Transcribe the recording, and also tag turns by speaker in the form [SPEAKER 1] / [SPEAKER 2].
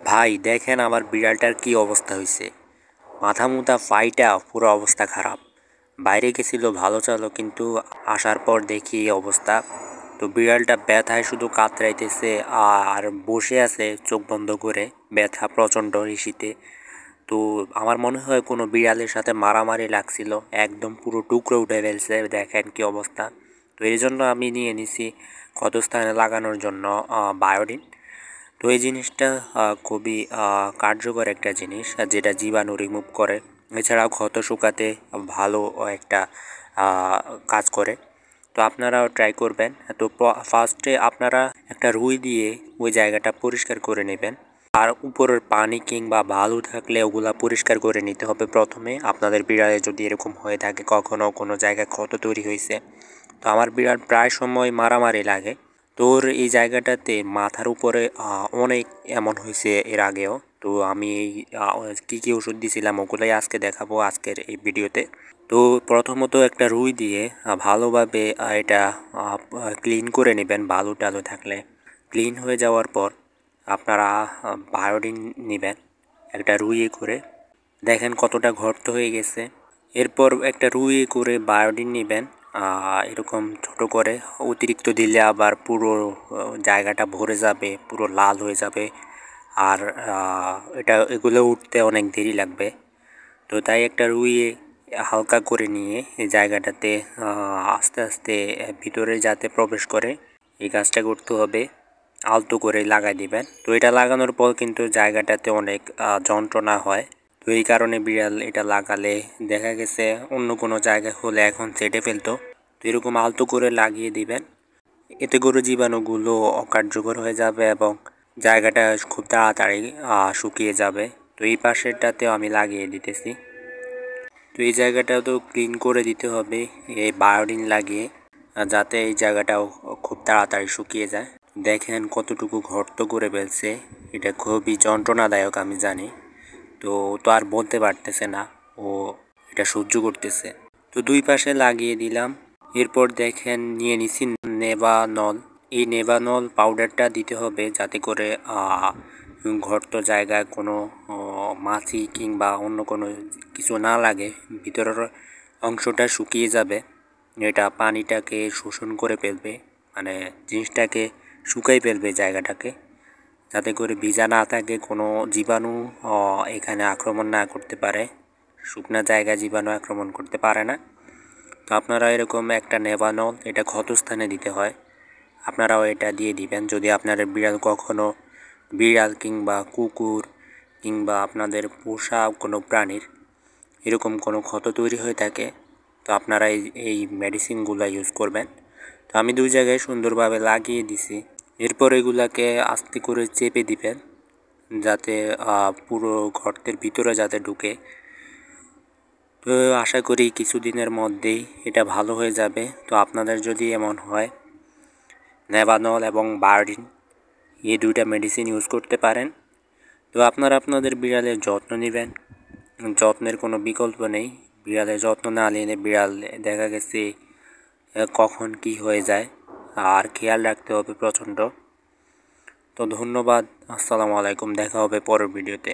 [SPEAKER 1] ভাই দেখেন আমার বিড়ালটার কি অবস্থা হয়েছে। মাথা মুথা ফাইটা পুরো অবস্থা খারাপ। বাইরে গেছিল ভালো চালো, কিন্তু আসার পর দেখি এই অবস্থা। তো বিড়ালটা ব্যথায় শুধু কাতরাইতেছে আর বসে আছে চোখ বন্ধ করে, ব্যথা প্রচণ্ড ঋষিতে। তো আমার মনে হয় কোনো বিড়ালের সাথে মারামারি লাগছিল, একদম পুরো টুকরো উঠে ফেলছে। দেখেন কি অবস্থা। তো এই জন্য আমি নিয়ে নিছি ক্ষতস্থানে লাগানোর জন্য বায়োডিন। তো এই জিনিসটা খুবই কার্যকর একটা জিনিস, যেটা জীবাণু রিমুভ করে। এছাড়াও ক্ষত শুকাতে ভালো একটা কাজ করে। তো আপনারাও ট্রাই করবেন। তো ফার্স্টে আপনারা একটা রুই দিয়ে ওই জায়গাটা পরিষ্কার করে নেবেন। আর উপরের পানি কিংবা বালু থাকলে ওগুলা পরিষ্কার করে নিতে হবে প্রথমে। আপনাদের বিড়ালে যদি এরকম হয়ে থাকে কখনো কোনো জায়গায় ক্ষত তৈরি হয়েছে। তো আমার বিড়াল প্রায় সময় মারামারি লাগে। তোর এই জায়গাটাতে মাথার উপরে অনেক এমন হয়েছে এর আগেও। তো আমি এই কী কী ওষুধ দিয়েছিলাম ওগুলোই আজকে দেখাবো আজকের এই ভিডিওতে। তো প্রথমত একটা রুই দিয়ে ভালোভাবে এটা ক্লিন করে নেবেন। বালু টালু থাকলে ক্লিন হয়ে যাওয়ার পর আপনারা বায়োডিন নেবেন একটা রুইয়ে করে। দেখেন কতটা গর্ত হয়ে গেছে। এরপর একটা রুইয়ে করে বায়োডিন নেবেন এরকম ছোট করে। অতিরিক্ত দিলে আবার পুরো জায়গাটা ভরে যাবে, পুরো লাল হয়ে যাবে। আর এগুলো উঠতে অনেক দেরি লাগবে। তো তাই একটা রুইয়ে হালকা করে নিয়ে এই জায়গাটাতে আস্তে আস্তে ভিতরে যাতে প্রবেশ করে এই কাজটা করতে হবে। আলতো করে লাগাই দিবেন। তো এটা লাগানোর পর কিন্তু জায়গাটাতে অনেক যন্ত্রণা হয়। তো এই কারণে বিড়াল এটা লাগালে দেখা গেছে অন্য কোনো জায়গায় হলে এখন ছেটে ফেলতো। তো এরকম আলতো করে লাগিয়ে দিবেন। এতে করে জীবাণুগুলো অকার্যকর হয়ে যাবে এবং জায়গাটা খুব তাড়াতাড়ি শুকিয়ে যাবে। তো এই পাশেরটাতেও আমি লাগিয়ে দিতেছি। তো এই জায়গাটাও তো ক্লিন করে দিতে হবে এই বায়োডিন লাগিয়ে, যাতে এই জায়গাটাও খুব তাড়াতাড়ি শুকিয়ে যায়। দেখেন কতটুকু গর্ত করে ফেলছে। এটা খুবই যন্ত্রণাদায়ক আমি জানি। তো আর বলতে পারতেছে না, ও এটা সহ্য করতেছে। তো দুই পাশে লাগিয়ে দিলাম। এরপর দেখেন নিয়ে নিছি নেভানল। এই নেভানল পাউডারটা দিতে হবে যাতে করে গর্ত জায়গায় কোনো মাছি কিংবা অন্য কোনো কিছু না লাগে। ভিতরের অংশটা শুকিয়ে যাবে। এটা পানিটাকে শোষণ করে ফেলবে, মানে জিনিসটাকে শুকাই ফেলবে জায়গাটাকে, যাতে করে ভিজা না থাকে, কোনো জীবাণু এখানে আক্রমণ না করতে পারে। শুকনা জায়গায় জীবাণু আক্রমণ করতে পারে না। তো আপনারা এরকম একটা নেভানল এটা ক্ষতস্থানে দিতে হয়, আপনারাও এটা দিয়ে দিবেন। যদি আপনার বিড়াল কিংবা কুকুর কিংবা আপনাদের পোষা কোনো প্রাণীর এরকম কোনো ক্ষত তৈরি হয়ে থাকে, তো আপনারা এই মেডিসিনগুলো ইউজ করবেন। তো আমি দুই জায়গায় সুন্দরভাবে লাগিয়ে দিছি। এরপর এগুলাকে আস্তে করে চেপে দিবেন যাতে পুরো গর্তের ভিতরে যাতে ঢুকে। তো আশা করি কিছুদিনের মধ্যেই এটা ভালো হয়ে যাবে। তো আপনাদের যদি এমন হয়, নেভানল এবং বায়োডিন এই দুইটা মেডিসিন ইউজ করতে পারেন। তো আপনারা আপনাদের বিড়ালের যত্ন নেবেন, যত্নের কোনো বিকল্প নেই। বিড়ালের যত্ন না নিলে বিড়াল দেখা গেছে কখন কি হয়ে যায়, আর খেয়াল রাখতে হবে প্রচণ্ড। তো ধন্যবাদ, আসসালামু আলাইকুম, দেখা হবে পরের ভিডিওতে।